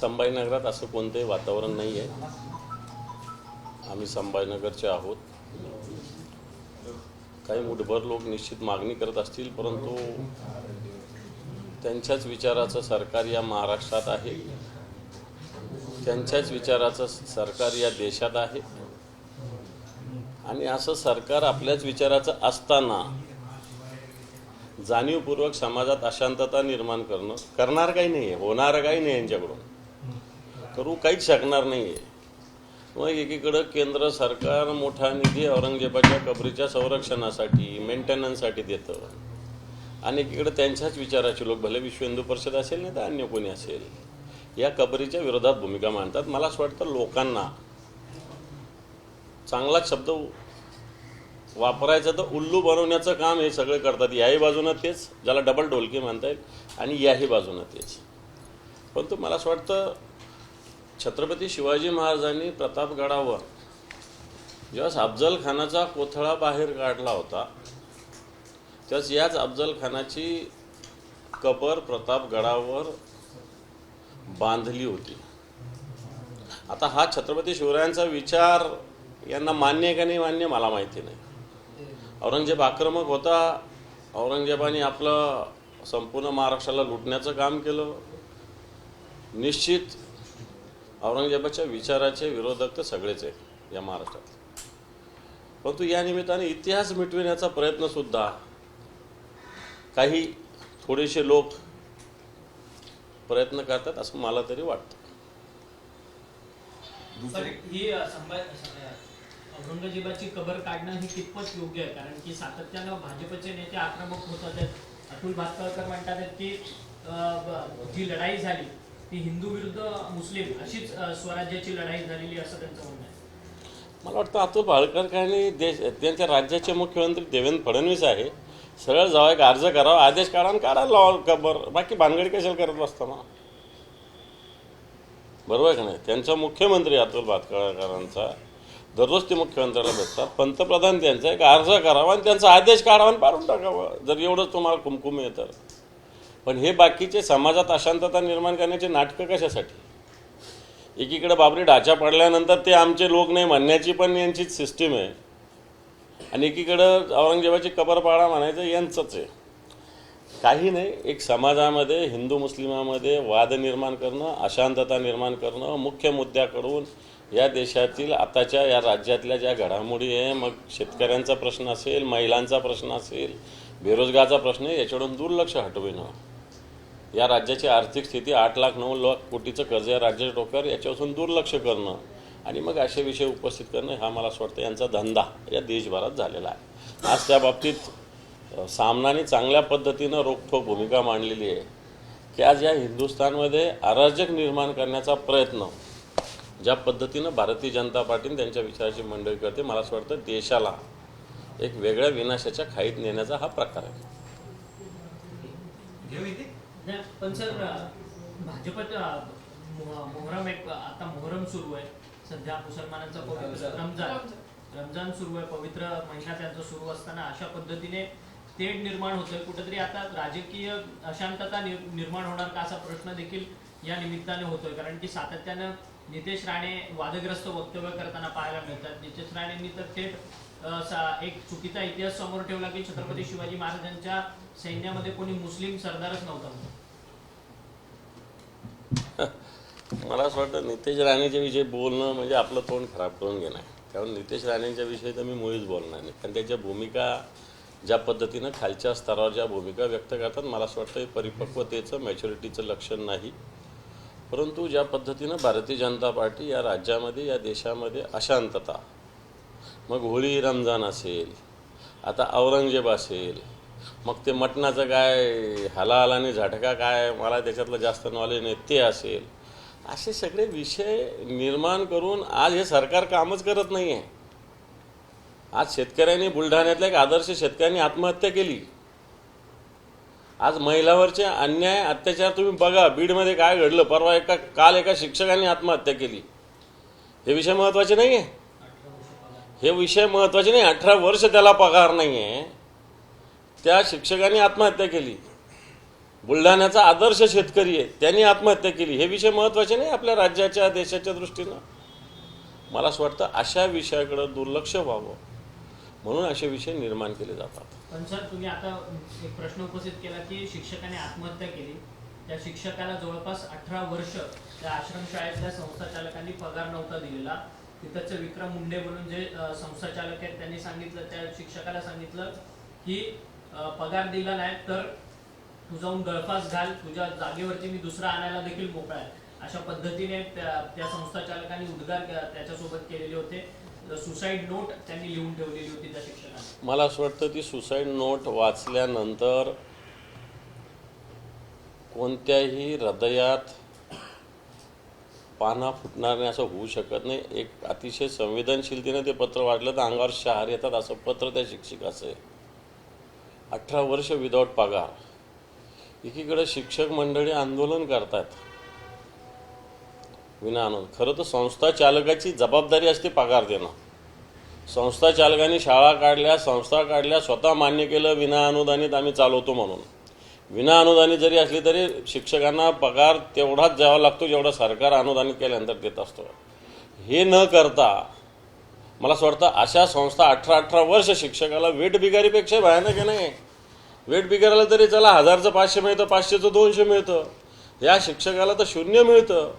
संभाजीनगरात असं कोणतेही वातावरण नाही आहे. आम्ही संभाजीनगरचे आहोत. काही मुठभर लोक निश्चित मागणी करत असतील, परंतु त्यांच्याच विचाराचं सरकार या महाराष्ट्रात आहे, त्यांच्याच विचाराचं सरकार या देशात आहे. आणि असं सरकार आपल्याच विचाराचं असताना जाणीवपूर्वक समाजात अशांतता निर्माण करणार काही नाही आहे, होणार काही नाही, यांच्याकडून करू काहीच शकणार नाही आहे. मग एकीकडं केंद्र सरकार मोठा निधी औरंगजेबाच्या कबरीच्या संरक्षणासाठी मेंटेनन्ससाठी देतं आणि एकीकडे त्यांच्याच विचाराचे लोक, भले विश्व हिंदू परिषद असेल नाही तर अन्य कोणी असेल, या कबरीच्या विरोधात भूमिका मांडतात. मला असं वाटतं लोकांना चांगलाच शब्द वापरायचं तर उल्लू बनवण्याचं काम हे सगळे करतात. याही बाजूनं तेच, ज्याला डबल ढोलकी म्हणता येईल, आणि याही बाजूनं तेच. परंतु मला असं वाटतं छत्रपती शिवाजी महाराजांनी प्रतापगडावर जेव्हा अफजल खानाचा कोथळा बाहेर काढला होता, त्याच याच अफजल खानाची कबर प्रतापगडावर बांधली होती. आता हा छत्रपती शिवरायांचा विचार यांना मान्य आहे का नाही मान्य मला माहिती नाही. औरंगजेब आक्रमक होता, औरंगजेबाने आपलं संपूर्ण महाराष्ट्राला लुटण्याचं काम केलं. निश्चित औरंगजेबाच्या विचाराचे विरोधक तर सगळेच आहेत या महाराष्ट्रात. परंतु या निमित्ताने इतिहास मिटविण्याचा प्रयत्नसुद्धा काही थोडेसे लोक प्रयत्न करतात असं मला तरी वाटतं. औरंगजेबाची कबर काढणं हे कितपत योग्य आहे? कारण की सातत्यानं भाजपचे नेते आक्रमक होतात आहेत. अतुल भातखळकर म्हणतात की जी लढाई झाली ती हिंदू विरुद्ध मुस्लिम अशीच स्वराज्याची लढाई झालेली असं त्यांचं म्हणणं आहे. मला वाटतं अतुल भातखळकर आणि त्यांच्या राज्याचे मुख्यमंत्री देवेंद्र फडणवीस आहे. सरळ जावा, एक अर्ज करावा, आदेश काढा आणि काढायला लावा कबर. बाकी भानगडी कशाला करत बसता मग? बरोबर आहे का नाही? त्यांचा मुख्यमंत्री अतुल भातखळकरांचा दररोज ते मुख्यमंत्र्याला भेटतात. पंतप्रधान त्यांचा एक अर्ज करावा आणि त्यांचा आदेश काढावा आणि पाडून टाकावा, जर एवढंच तुम्हाला कुमकुम येतं. पण हे बाकीचे समाजात अशांतता निर्माण करण्याचे नाटकं कशासाठी? एकीकडे बाबरी ढाचा पडल्यानंतर ते आमचे लोक नाही म्हणण्याची पण यांचीच सिस्टीम आहे, आणि एकीकडं औरंगजेबाची कबर पाडा म्हणायचं यांचंच आहे. काही नाही, एक समाजामध्ये हिंदू मुस्लिमामध्ये वाद निर्माण करणं, अशांतता निर्माण करणं, मुख्य मुद्द्याकडून या देशातील आताच्या या राज्यातल्या ज्या घडामोडी आहे, मग शेतकऱ्यांचा प्रश्न असेल, महिलांचा प्रश्न असेल, बेरोजगारचा प्रश्न आहे, याच्याकडून दुर्लक्ष हटविणं. या राज्याची आर्थिक स्थिती 8,09,00,000 कोटीचं कर्ज या राज्याच्या डोक्यावर, याच्यापासून दुर्लक्ष करणं आणि मग असे विषय उपस्थित करणं, हा मला असं वाटतं यांचा धंदा या देशभरात झालेला आहे. आज त्या बाबतीत सामनाने चांगल्या पद्धतीनं रोखठोक भूमिका मांडलेली आहे की आज या हिंदुस्थानमध्ये अराजक निर्माण करण्याचा प्रयत्न ज्या पद्धतीनं भारतीय जनता पार्टीने त्यांच्या विचाराची मंडळी करते, मला असं वाटतं देशाला एक वेगळ्या विनाशाच्या खाईत नेण्याचा हा प्रकार आहे. पण सर, भाजपत मोहरम आता मोहरम सुरू आहे, सध्या मुसलमानांचा पवित्र रमजान सुरू आहे, पवित्र महिना त्यांचा सुरू असताना अशा पद्धतीने तेढ निर्माण होतोय. कुठेतरी आता राजकीय अशांतता निर्माण होणार का असा प्रश्न देखील या निमित्ताने होतोय. कारण की सातत्यानं नितेश राणे वादग्रस्त वक्तव्य करताना पाहायला मिळतात. नितेश राणेंनी तर थेट एक चुकीचा इतिहास समोर ठेवला की छत्रपती शिवाजी महाराजांच्या सैन्यामध्ये कोणी मुस्लिम सरदारच नव्हता. मला असं वाटतं नितेश राणेच्या विषयी बोलणं म्हणजे आपलं तोंड खराब करून घेणं आहे. त्यामुळे नितेश राणेंच्या विषयी तर मी मुळीच बोलणार नाही. कारण त्याच्या भूमिका ज्या पद्धतीनं खालच्या स्तरावर ज्या भूमिका व्यक्त करतात, मला असं वाटतं हे परिपक्वतेचं, मॅच्युरिटीचं लक्षण नाही. परंतु ज्या पद्धतीनं भारतीय जनता पार्टी या राज्यामध्ये, या देशामध्ये अशांतता, मग होळी रमजान असेल, आता औरंगजेब असेल, मग ते मटणाचं काय हलाल आणि झटका काय, मला त्याच्यातलं जास्त नॉलेज नाही, ते असेल, असे सगळे विषय निर्माण करून आज हे सरकार कामच करत नाही आहे. आज शेतकऱ्यांनी, बुलढाण्यातल्या एक आदर्श शेतकऱ्यांनी आत्महत्या केली. आज महिलावरचे अन्याय, अत्याचार तुम्ही बघा. बीडमध्ये काय घडलं, परवा काल एका शिक्षकांनी आत्महत्या केली. हे विषय महत्त्वाचे नाही आहे, हे विषय महत्त्वाचे नाही. 18 वर्ष त्याला पगार नाही आहे, त्या शिक्षकांनी आत्महत्या केली. बुलढाण्याचा आदर्श शेतकरी आहे, त्यांनी आत्महत्या केली. हे विषय महत्त्वाचे नाही आपल्या राज्याच्या देशाच्या दृष्टीनं. मला असं वाटतं अशा विषयाकडे दुर्लक्ष व्हावं म्हणून असे विषय निर्माण केले जातात. पण सर, तुम्ही आता एक प्रश्न उपस्थित केला की शिक्षकाने आत्महत्या केली. त्या शिक्षकाला जवळपास 18 वर्ष त्या आश्रमशाळेतल्या संस्थाचालकांनी पगार नव्हता दिलेला. तिथंचे विक्रम मुंडे म्हणून जे संस्थाचालक आहेत त्यांनी सांगितलं, त्या शिक्षकाला सांगितलं की पगार दिला नाही तर तू जाऊन गळफास घाल, तुझ्या जागेवरती मी दुसरा आणायला देखील मोकळा आहे. अशा पद्धतीने त्या संस्थाचालकांनी उद्गार त्याच्यासोबत केलेले होते. सुसाईड नोट त्यांनी लिहून ठेवलेली होती त्या शिक्षकांनी. मला असं वाटतं ती सुसाईड नोट वाचल्यानंतर कोणत्याही हृदयात पाना फुटणार नाही असं होऊ शकत नाही. एक अतिशय संवेदनशीलतेने ते पत्र वाचलं तर अंगावर शहार येतात असं पत्र त्या शिक्षकाचं आहे. 18 वर्ष विदाऊट पगार. एकीकडे शिक्षक मंडळी आंदोलन करतात विना अनुदान. खरं तर संस्था चालकाची जबाबदारी असते पगार देणं. संस्था चालकांनी शाळा काढल्या, संस्था काढल्या, स्वतः मान्य केलं विना अनुदानित आम्ही चालवतो म्हणून. विना अनुदानित जरी असली तरी शिक्षकांना पगार तेवढाच द्यावा लागतो जेवढा सरकार अनुदानित केल्यानंतर देत असतो. हे न करता मला असं वाटतं अशा संस्था 18 वर्ष शिक्षकाला वेट बिगारीपेक्षा भयानक आहे. नाही, वेट बिगाराला तरी चला 1000चं 500 मिळतं, 500चं 200 मिळतं. या शिक्षकाला तर 0 मिळतं.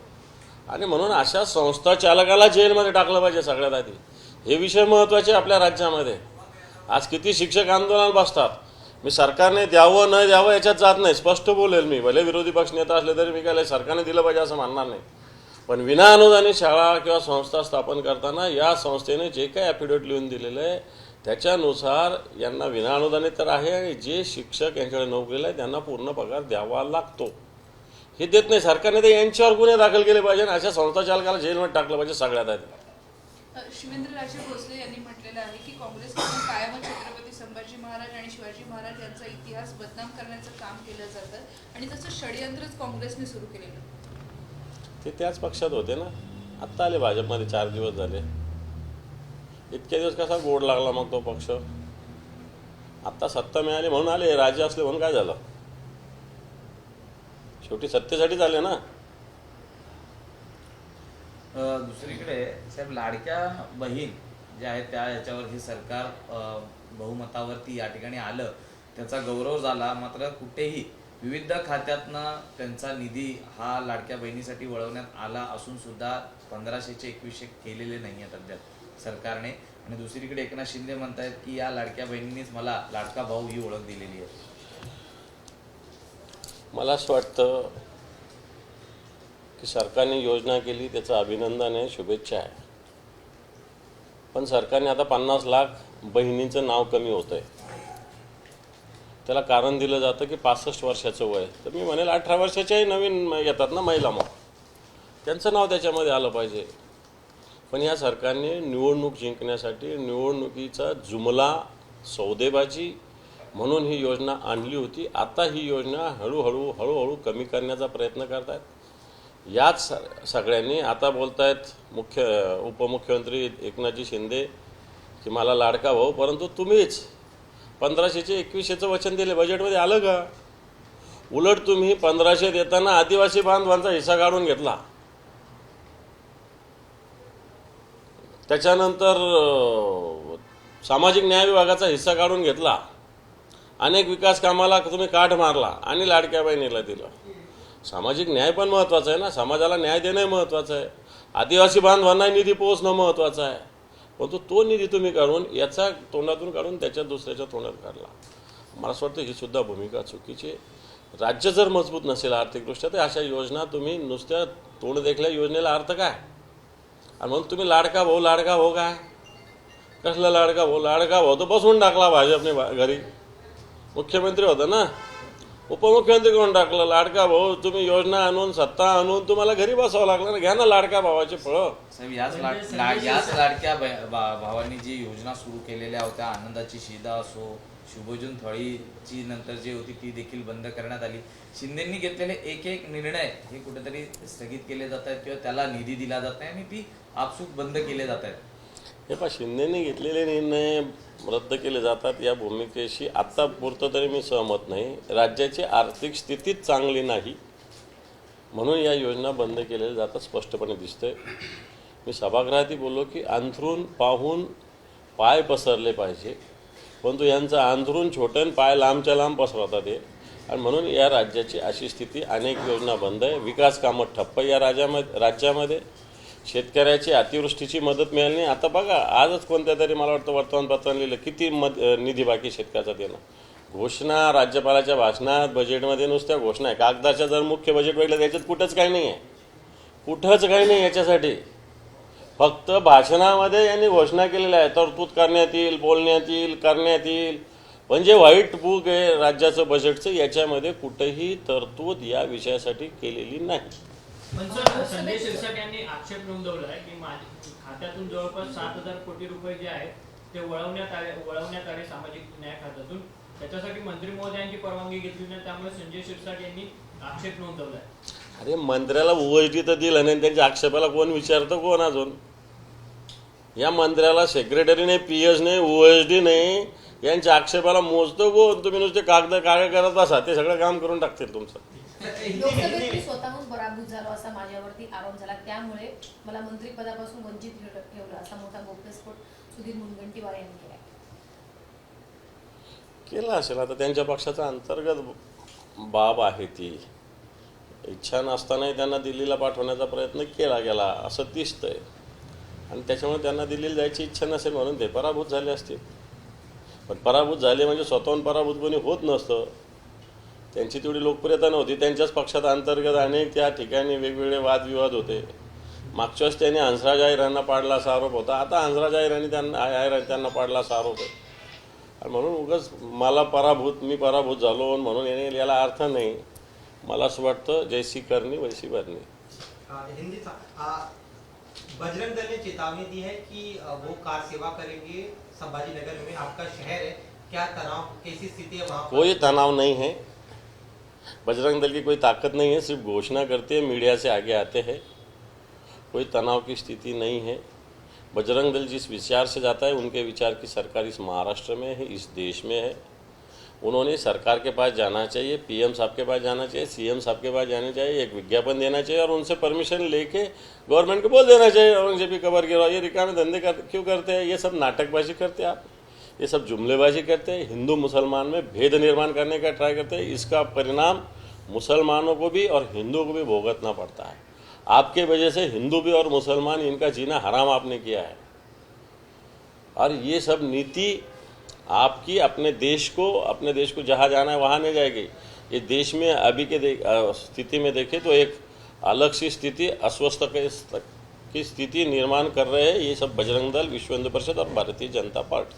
आणि म्हणून अशा संस्था चालकाला जेलमध्ये टाकलं पाहिजे सगळ्यात आधी. हे विषय महत्त्वाचे आपल्या राज्यामध्ये. आज किती शिक्षक आंदोलनात बसतात. मी सरकारने द्यावं न द्यावं याच्यात जात नाही, स्पष्ट बोलेल मी. भले विरोधी पक्ष नेता असले तरी मी काय सरकारने दिलं पाहिजे असं म्हणणार नाही. पण विना अनुदानित शाळा किंवा संस्था स्थापन करताना या संस्थेने जे काही ॲफिडेविट लिहून दिलेलं आहे त्याच्यानुसार यांना विना अनुदानित तर आहे आणि जे शिक्षक यांच्याकडे नोकरीला आहे त्यांना पूर्ण पगार द्यावा लागतो. हे देत नाही सरकारने. तर यांच्यावर गुन्हे दाखल केले पाहिजे आणि अशा संस्था चालकाला जेलमध्ये टाकलं पाहिजे सगळ्यात आधी. शिवेंद्रराजे भोसले यांनी म्हटलेलं आहे की काँग्रेसकडून कायमच छत्रपती संभाजी महाराज आणि शिवाजी महाराज यांचा इतिहास बदनाम करण्याचं काम केलं जातं आणि तसं षडयंत्रच काँग्रेसने सुरू केलेलं. ते त्याच पक्षात होते ना. आत्ता आले भाजपमध्ये 4 दिवस झाले. इतके दिवस कसा गोड लागला मग तो पक्ष. आत्ता सत्ता मिळाली म्हणून आले, राजे असले म्हणून काय झालं. शेवटी सत्तेसाठीच आले ना. दुसरीकडे साहेब लाडक्या बहीण जे आहेत त्या याच्यावर हे सरकार बहुमतावरती या ठिकाणी आलं, त्याचा गौरव झाला. मात्र कुठेही विविध खात्यातनं त्यांचा निधी हा लाडक्या बहिणीसाठी वळवण्यात आला असून सुद्धा 1500चे 2100 केलेले नाही आहेत अद्याप सरकारने. आणि दुसरीकडे एकनाथ शिंदे म्हणतायत की या लाडक्या बहिणींनीच मला लाडका भाऊ ही ओळख दिलेली आहे. मला असं वाटतं की सरकारने योजना केली त्याचं अभिनंदन आहे, शुभेच्छा आहे. पण सरकारने आता 50 लाख बहिणींचं नाव कमी होतं आहे. त्याला कारण दिलं जातं की 65 वर्षाचं वय. तर मी म्हणेल 18 वर्षाच्याही नवीन येतात ना महिला, मग त्यांचं नाव त्याच्यामध्ये आलं पाहिजे. पण या सरकारने निवडणूक जिंकण्यासाठी निवडणुकीचा जुमला सौदेबाजी म्हणून ही योजना आणली होती. आता ही योजना हळूहळू कमी करण्याचा प्रयत्न करत आहेत. याच सगळ्यांनी आता बोलतायत उपमुख्यमंत्री एकनाथजी शिंदे की मला लाडका भाऊ, परंतु तुम्हीच 1500चे 2100चं वचन दिले. बजेटमध्ये आलं का? उलट तुम्ही 1500 देताना आदिवासी बांधवांचा हिस्सा काढून घेतला. त्याच्यानंतर सामाजिक न्याय विभागाचा हिस्सा काढून घेतला. अनेक विकास कामाला तुम्ही काठ मारला आणि लाडक्या बहिणीला दिलं. सामाजिक न्याय पण महत्त्वाचा आहे ना. समाजाला न्याय देणं महत्त्वाचं आहे. आदिवासी बांधवांना निधी पोहोचणं महत्त्वाचं आहे. परंतु तो निधी तुम्ही काढून याचा तोंडातून काढून त्याच्या दुसऱ्याच्या तोंडात काढला. मला असं वाटतं ही सुद्धा भूमिका चुकीची आहे. राज्य जर मजबूत नसेल आर्थिकदृष्ट्या तर अशा योजना तुम्ही नुसत्या तोंड देखल्या योजनेला अर्थ काय. आणि म्हणून तुम्ही लाडका भाऊ काय, कसला लाडका भाऊ तर बसवून टाकला भाजपने घरी. मुख्यमंत्री होता ना, उपमुख्यमंत्री कोण टाकलं. लाडका भाऊ तुम्ही योजना आणून सत्ता आणून तुम्हाला घरी बसावं लागलं ना. घ्या ना लाडका भावाचे फळं. साहेब याच लाडक्या भावांनी जी योजना सुरू केलेल्या होत्या, आनंदाची शिदा असो, शुभोजन थळीची नंतर जी होती ती देखील बंद करण्यात आली. शिंदेंनी घेतलेले एक निर्णय हे कुठेतरी स्थगित केले जात आहेत किंवा त्याला निधी दिला जात नाही आणि ती आपसूक बंद केले जात आहेत. हे पहा, शिंदेने घेतलेले निर्णय रद्द केले जातात या भूमिकेशी आत्तापुरतं तरी मी सहमत नाही. राज्याची आर्थिक स्थितीच चांगली नाही म्हणून या योजना बंद केलेल्या जातात स्पष्टपणे दिसतंय. मी सभागृहातही बोललो की अंथरूण पाहून पाय पसरले पाहिजे, परंतु यांचं अंथरूण छोटं आणि पाय लांबच्या लांब पसरवतात हे, आणि म्हणून या राज्याची अशी स्थिती. अनेक योजना बंद आहे, विकास कामं ठप्प या राज्यामध्ये. शेतकऱ्याची अतिवृष्टीची मदत मिळाली नाही. आता बघा, आजच कोणत्या तरी मला वाटतं वर्तमानपत्रात लिहिलं किती निधी बाकी शेतकऱ्याचा देणं. घोषणा राज्यपालाच्या भाषणात बजेटमध्ये नुसत्या घोषणा आहे. कागदाच्या जर मुख्य बजेट बघितलं त्याच्यात कुठंच काही नाही आहे, कुठंच काही नाही याच्यासाठी. फक्त भाषणामध्ये यांनी घोषणा केलेल्या आहे, तरतूद करण्यात येईल, बोलण्यात येईल, करण्यात येईल. म्हणजे व्हाईट बुक आहे राज्याचं बजेटचं, याच्यामध्ये कुठेही तरतूद या विषयासाठी केलेली नाही. पण सर, संजय शिरसाट यांनी आक्षेप नोंदवला आहे की माझ्या खात्यातून जवळपास 7,000 कोटी रुपये जे आहेत ते वळवण्यात आले सामाजिक न्याय खात्यातून. त्याच्यासाठी मंत्री महोदयांची परवानगी घेतली नाही, त्यामुळे संजय शिरसाट यांनी आक्षेप नोंदवला आहे. अरे मंत्र्याला ओएसडी तर दिलं नाही, त्यांच्या आक्षेपाला कोण विचारतं? कोण अजून? या मंत्र्याला सेक्रेटरी नाही, पीएस नाही, ओएसडी नाही, यांच्या आक्षेपाला मोजतो कोण? तुम्ही नुसते कागद काय करत असा, ते सगळं काम करून टाकतील तुमचं. लोकसभेत मी स्वतःहून पराभूत झालो असा माझ्यावरती आरोप झाला, त्यामुळे मला मंत्रिपदापासून वंचित ठेवलं असा मोठा गौप्यस्फोट सुधीर मुनगंटीवार यांनी केला. केला असेल, आता त्यांच्या पक्षाचा अंतर्गत बाब आहे ती. इच्छा नसतानाही त्यांना दिल्लीला पाठवण्याचा प्रयत्न केला गेला असं दिसतंय, आणि त्याच्यामुळे त्यांना दिल्लीला जायची इच्छा नसेल म्हणून ते पराभूत झाले असतील. पण पराभूत झाले म्हणजे स्वतःहून पराभूत कोणी होत नसतं. त्यांची तेवढी लोकप्रियता नव्हती, त्यांच्याच पक्षात अंतर्गत अनेक त्या ठिकाणी वेगवेगळे वादविवाद होते. मागच्या वेळेस त्यांनी हंसराज अहिरांना पाडला असा आरोप होता, आता हंसराज अहिरांनी त्यांना पाडला असा आरोप आहे. आणि म्हणून उगाच मी पराभूत झालो म्हणून याला अर्थ नाही. मला असं वाटतं जैसी करनी वैसी भरनी. बजरंग दल ने चेतावनी दी है कि वो कार सेवा करेंगे संभाजी नगर में, आपका शहर है, क्या तनाव, कैसी स्थिति है वहाँ? कोई तनाव नहीं है, बजरंग दल की कोई ताकत नहीं है, सिर्फ घोषणा करते हैं, मीडिया से आगे आते हैं. कोई तनाव की स्थिति नहीं है. बजरंग दल जिस विचार से जाता है, उनके विचार की सरकार इस महाराष्ट्र में है, इस देश में है. उन्होंने सरकार के पास जाना चाहिए, पीएम साहब के पास जाना चाहिए, सीएम साहब के पास जाना चाहिए, एक विज्ञापन देना चाहिए और उनसे परमिशन लेके गवर्नमेंट को बोल देना चाहिए औरंगजेब की कबर गिराओ. ये रिकामे धंधे क्यों करते हैं? ये सब नाटकबाजी करते हैं आप, ये सब जुमलेबाजी करते हैं, हिंदू मुसलमान में भेद निर्माण करने का ट्राई करते हैं. इसका परिणाम मुसलमानों को भी और हिंदुओं को भी भुगतना पड़ता है. आपके वजह से हिंदू भी और मुसलमान, इनका जीना हराम आपने किया है. और ये सब नीति आपकी अपने देश को जहाँ जाना है वहाँ नहीं जाएगी. ये देश में अभी के स्थिति में देखें तो एक अलग सी स्थिति, अस्वस्थ की स्थिति निर्माण कर रहे हैं ये सब बजरंग दल, विश्व हिंदू परिषद और भारतीय जनता पार्टी.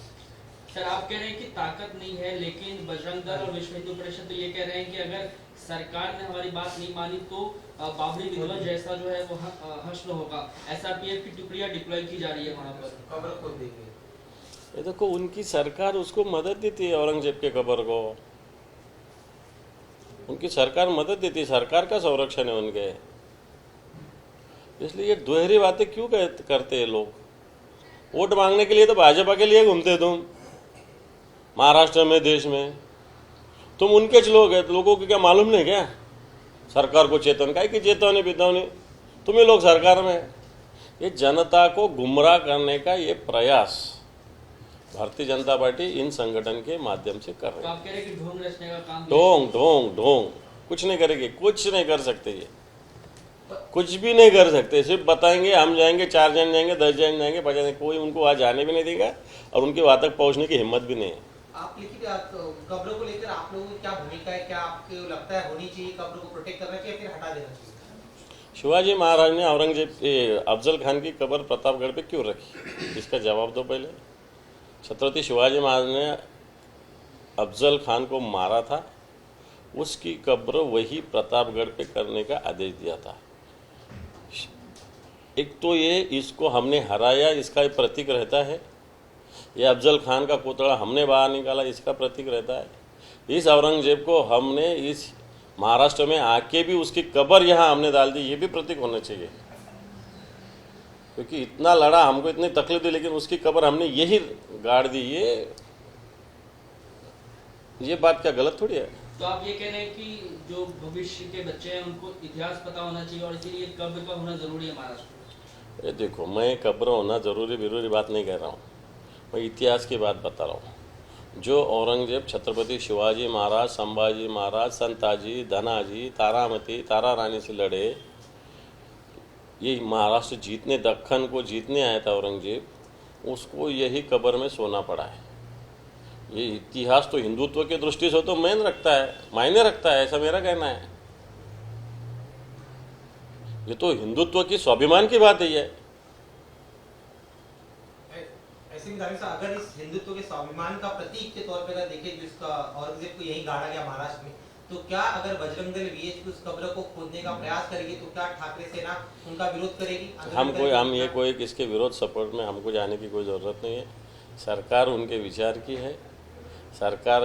सर, आप कह रहे हैं कि ताकत नहीं है, लेकिन बजरंग दल और विश्व हिंदू परिषद तो ये कह रहे हैं कि अगर सरकार ने हमारी बात नहीं मानी तो बाबरी विध्वंस जैसा जो है वो हश्र होगा. एसआरपीएफ की टुकड़ियां डिप्लॉय की जा रही है वहाँ पर. कब्र खोद देंगे. ये देखो, उनकी सरकार उसको मदद देती है, औरंगजेब के कब्र को उनकी सरकार मदद देती है, सरकार का संरक्षण है उनके. इसलिए ये दोहरी बातें क्यों करते हैं लोग? वोट मांगने के लिए तो भाजपा के लिए घूमते तुम महाराष्ट्र में, देश में. तुम उनके लोग हैं, लोगों को क्या मालूम नहीं क्या सरकार को चेतवनी? काय की चेतवनी बितवनी? तुम्ही लोग सरकार में. ये जनता को गुमराह करने का ये प्रयास भारतीय जनता पार्टी इन संगठन के माध्यम से कर रही तो है. आप कह रहे हैं कि ढोंग रचने का काम ढोंग ढोंग ढोंग कुछ नहीं करेंगे, कुछ नहीं कर सकते. ये कुछ भी नहीं कर सकते. सिर्फ बताएंगे हम जाएंगे, 4 जन जाएंगे, 10 जन जाएंगे, 50 जन, कोई उनको वहाँ जाने भी नहीं देगा और उनके वहाँ तक पहुँचने की हिम्मत भी नहीं है. आप लिखित कब्रों को लेकर आप लोगों की क्या भूमिका है? क्या आपको लगता है होनी चाहिए, कब्रों को प्रोटेक्ट करना चाहिए, फिर हटा देना चाहिए? शिवाजी महाराज ने अफजल खान की कब्र प्रतापगढ़ पे क्यों रखी, इसका जवाब दो पहले. छत्रपति शिवाजी महाराज ने अफजल खान को मारा था, उसकी कब्र वही प्रतापगढ़ पे करने का आदेश दिया था. एक तो ये इसको हमने हराया, इसका एक प्रतीक रहता है. ये अफजल खान का पुतला हमने बाहर निकाला, इसका प्रतीक रहता है. इस औरंगजेब को हमने इस महाराष्ट्र में आके भी उसकी कब्र यहाँ हमने डाल दी, ये भी प्रतीक होना चाहिए. क्योंकि इतना लड़ा, हमको इतनी तकलीफ दी, लेकिन उसकी कब्र हमने यही गाड़ दी। ये बात क्या गलत थोड़ी है? तो आप ये कह रहे हैं कि जो भविष्य के बच्चे हैं उनको इतिहास पता होना चाहिए और इसीलिए कब्र का होना जरूरी है महाराष्ट्र में। ये देखो, मैं कब्र होना जरूरी बात नहीं कह रहा हूँ, मैं इतिहास की बात बता रहा हूँ। जो औरंगजेब छत्रपति शिवाजी महाराज, संभाजी महाराज, संताजी, धनाजी, तारामती, तारा रानी से लड़े, ये महाराष्ट्र जीतने, दक्खन को जीतने आया था औरंगजेब, उसको यही कब्र में सोना पड़ा है। ये इतिहास तो हिंदुत्व की दृष्टि से तो मायने रखता है, ऐसा मेरा कहना है। ये तो हिंदुत्व की स्वाभिमान की बात है। ये ऐसे में दानिश साहब, अगर इस हिंदुत्व के स्वाभिमान का प्रतीक के तौर पर अगर देखें जिसका औरंगजेब को यही गाड़ा गया महाराष्ट्र में, तो क्या अगर बजरंग दल वीएचपी उस कब्र को खोदने का प्रयास करेगी तो क्या ठाकरे सेना उनका विरोध करेगी? हम ये कोई किसके विरोध सपोर्ट में हमको जाने की कोई ज़रूरत नहीं है। सरकार उनके विचार की है। सरकार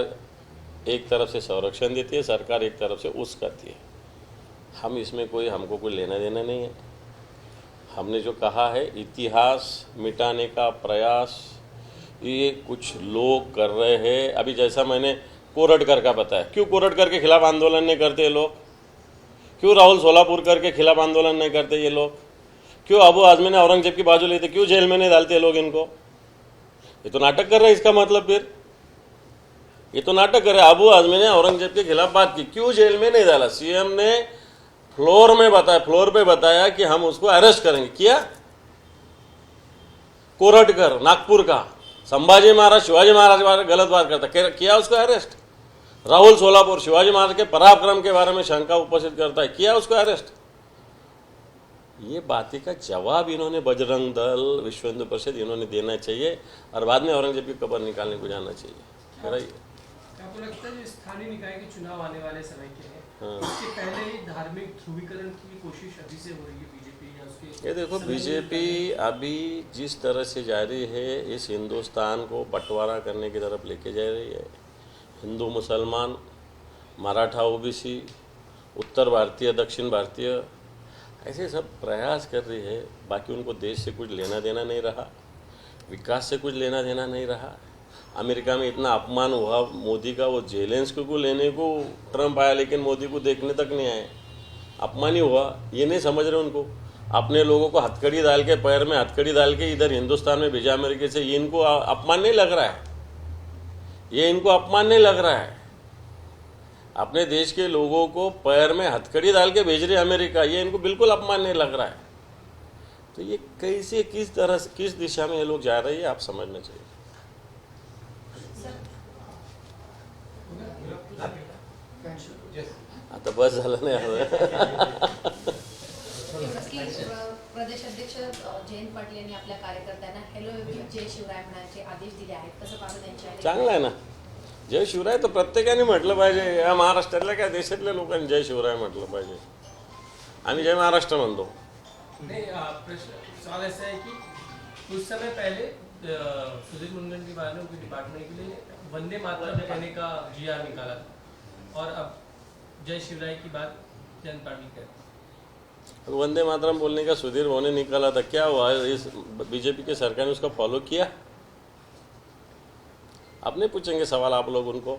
एक तरफ से संरक्षण देती है, सरकार एक तरफ से उस करती है। हम इसमें हमको कोई लेना देना नहीं है। हमने जो कहा है, इतिहास मिटाने का प्रयास ये कुछ लोग कर रहे हैं। अभी जैसा मैंने कोरटकर का बताया, क्यों कोरटकर के खिलाफ आंदोलन नहीं करते ये लोग? क्यों राहुल सोलापुरकर के खिलाफ आंदोलन नहीं करते ये लोग? क्यों अबू आजमी ने औरंगजेब की बाजू लेते, क्यों जेल में नहीं डालते लोग इनको? ये तो नाटक कर रहे हैं। इसका मतलब फिर ये तो नाटक कर रहे हैं। अबू आजमी ने औरंगजेब के खिलाफ बात की, क्यों जेल में नहीं डाला? सीएम ने फ्लोर पे बताया कि हम उसको अरेस्ट करेंगे। किया? कोरटकर नागपुर का, संभाजी महाराज शिवाजी महाराज के बारे में गलत बात करता, किया उसको अरेस्ट। राहुल सोलापुर शिवाजी महाराज के पराक्रम के बारे में शंका उपस्थित करता है, किया उसको अरेस्ट। ये बातें का जवाब इन्होंने बजरंग दल, विश्व हिंदू परिषद इन्होंने देना चाहिए और बाद में औरंगजेब की कब्र निकालने को जाना चाहिए। मेरा ये आपको लगता है जो स्थानीय निकाय के चुनाव आने वाले समय के हैं, उसके पहले ही धार्मिक ध्रुवीकरण की कोशिश अभी से हो रही है बीजेपी या उसके? ये देखो, बीजेपी अभी जिस तरह से जा रही है, इस हिंदुस्तान को बंटवारा करने की तरफ लेके जा रही है। हिंदू मुसलमान, मराठा ओबीसी, उत्तर भारतीय दक्षिण भारतीय, ऐसे सब प्रयास कर रही है। बाकी उनको देश से कुछ लेना देना नहीं रहा, विकास से कुछ लेना देना नहीं रहा। अमेरिका में इतना अपमान हुआ मोदी का, वो जेलेंस्की को लेने को ट्रंप आया, लेकिन मोदी को देखने तक नहीं आए। अपमान ही हुआ। ये नहीं समझ रहे उनको। अपने लोगों को हथकड़ी डाल के, पैर में हथकड़ी डाल के इधर हिंदुस्तान में भेजा अमेरिका से। ये इनको अपमान नहीं लग रहा है? ये इनको अपमान नहीं लग रहा है? अपने देश के लोगों को पैर में हथकड़ी डाल के भेज रहे अमेरिका, ये इनको बिल्कुल अपमान नहीं लग रहा है। तो ये कैसे, किस तरह से, किस दिशा में ये लोग जा रहे हैं, आप समझना चाहिए। आता बस झालं नाही प्रदेश अध्यक्ष जयंत पाटील यांनी आपल्या कार्यकर्त्यांना हॅलो जय शिवराय म्हणायचे आदेश दिले आहेत, कसं पाहतो त्यांच्या? चांगलं आहे ना, जय शिवराय तर प्रत्येकाने म्हटलं पाहिजे। या महाराष्ट्रातल्या काय देशातल्या लोकांनी जय शिवराय म्हटलं पाहिजे। आम्ही जय महाराष्ट्र म्हणतो। नहीं, प्रश्न सवाल ऐसा है कि कुछ समय पहले सुधीर मुनगंटीवार ने उनके डिपार्टमेंट के लिए वंदे मातरम कहने का जीआर निकाला था और अब जय शिवराय की बात जयंत पाटिल कहते हैं। वंदे मातरम बोलने का सुधीर भाऊ ने निकाला था, क्या हुआ? इस बीजेपी के सरकार ने उसका फॉलो किया? आप नहीं पूछेंगे सवाल आप लोग उनको,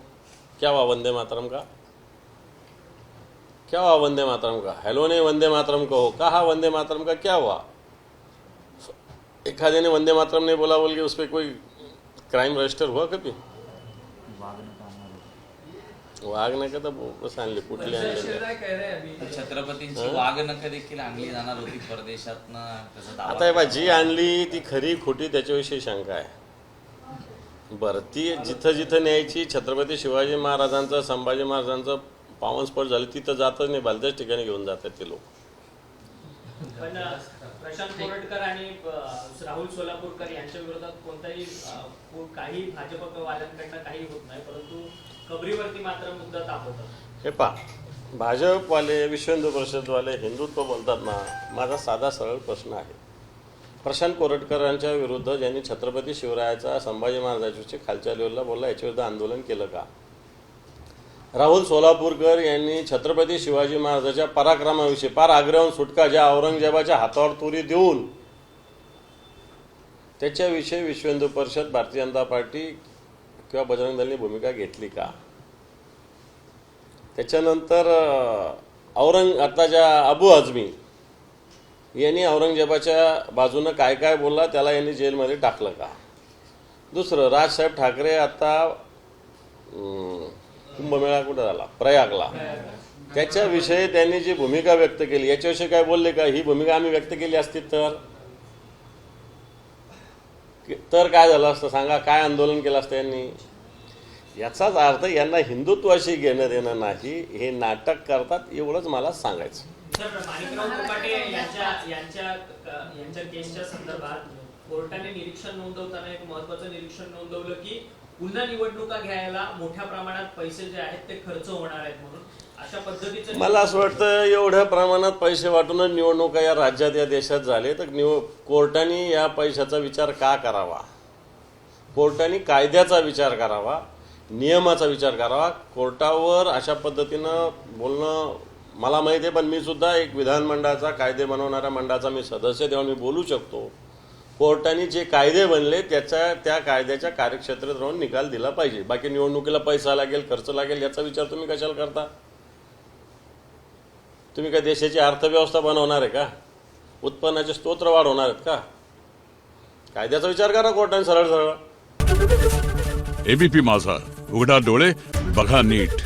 क्या हुआ वंदे मातरम का? क्या हुआ वंदे मातरम का? हेलो ने वंदे मातरम को कहा, वंदे मातरम का क्या हुआ? एखाद्याने वंदे मातरम नहीं बोला बोल के उस पर कोई क्राइम रजिस्टर हुआ कभी? वाघ नका तर सांगले कुठले जय आणले? शिवराय कह रहे हैं अभी। छत्रपतींची वाघनख देखील आणली जाणार होती परदेशातनं, त्याचा दावा आता हे बा, जी आणली ती खरी खोटी त्याच्याविषयी शंका आहे। बरं, ती जिथं जिथं न्यायची, छत्रपती शिवाजी महाराजांचं, संभाजी महाराजांचं पावनस्फोट झाले तिथं जातच नाही, भलत्याच ठिकाणी घेऊन जातात ते लोक। पण प्रशांत कोरटकर आणि राहुल सोलापूरकर यांच्या विरोधात कोणताही काही भाजपवाल्यांकडनं काही होत नाही, परंतु कबरीवरती मात्र मुद्दा तापवतात। हे पहा, भाजपवाले, विश्व हिंदू परिषदवाले हिंदुत्व बोलतात ना। माझा साधा सरळ प्रश्न आहे, प्रशांत कोरटकरांच्या विरुद्ध ज्यांनी छत्रपती शिवरायाचा, संभाजी महाराजांच्या खालच्या लेवलला बोलला, याच्या विरुद्ध आंदोलन केलं का? राहुल सोलापूरकर यांनी छत्रपती शिवाजी महाराजांच्या पराक्रमाविषयी, पार आग्र्याहून सुटका, ज्या औरंगजेबाच्या हातावर तुरी देऊन त्याच्याविषयी विश्व हिंदू परिषद, भारतीय जनता पार्टी किंवा बजरंग दलने भूमिका घेतली का? त्याच्यानंतर आताच्या अबू आझमी यांनी औरंगजेबाच्या बाजूनं काय काय बोलला, त्याला यांनी जेलमध्ये टाकलं का? दुसरं, राजसाहेब ठाकरे आता कुंभमेळा कुठं झाला? प्रयागला. त्याच्याविषयी त्यांनी जी भूमिका व्यक्त केली याच्याविषयी काय बोलले का? ही भूमिका आम्ही व्यक्त केली असती तर काय झालं असतं सांगा? काय आंदोलन केलं असतं यांनी? याचाच अर्थ यांना हिंदुत्वाशी घेणं देणं नाही, हे नाटक करतात, एवढंच मला सांगायचं. सर, माणिकराव कोकाटे यांच्या केसच्या संदर्भात कोर्टाने निरीक्षण नोंदवताना एक महत्त्वाचं निरीक्षण नोंदवलं की पुन्हा निवडणुका घ्यायला मोठ्या प्रमाणात पैसे जे आहेत ते खर्च होणार आहेत म्हणून. अशा पद्धतीचं मला असं वाटतं एवढ्या प्रमाणात पैसे वाटूनच निवडणुका या राज्यात या देशात झाले तर कोर्टाने या पैशाचा विचार का करावा? कोर्टाने कायद्याचा विचार करावा, नियमाचा विचार करावा. कोर्टावर अशा पद्धतीनं बोलणं मला माहिती आहे, पण मी सुद्धा एक विधानमंडळाचा कायदे बनवणाऱ्या मंडळाचा मी सदस्य तेव्हा मी बोलू शकतो. कोर्टाने जे कायदे बनले त्या कायद्याच्या कार्यक्षेत्रात राहून निकाल दिला पाहिजे. बाकी निवडणुकीला पैसा लागेल, खर्च लागेल याचा विचार तुम्ही कशाला करता? तुम्ही काय देशाची अर्थव्यवस्था बनवणार आहे का? उत्पन्नाचे स्तोत्र वाढवणार आहेत का? कायद्याचा विचार करा कोर्टाने सरळ सरळ. एबीपी माझा, उघडा डोळे बघा नीट.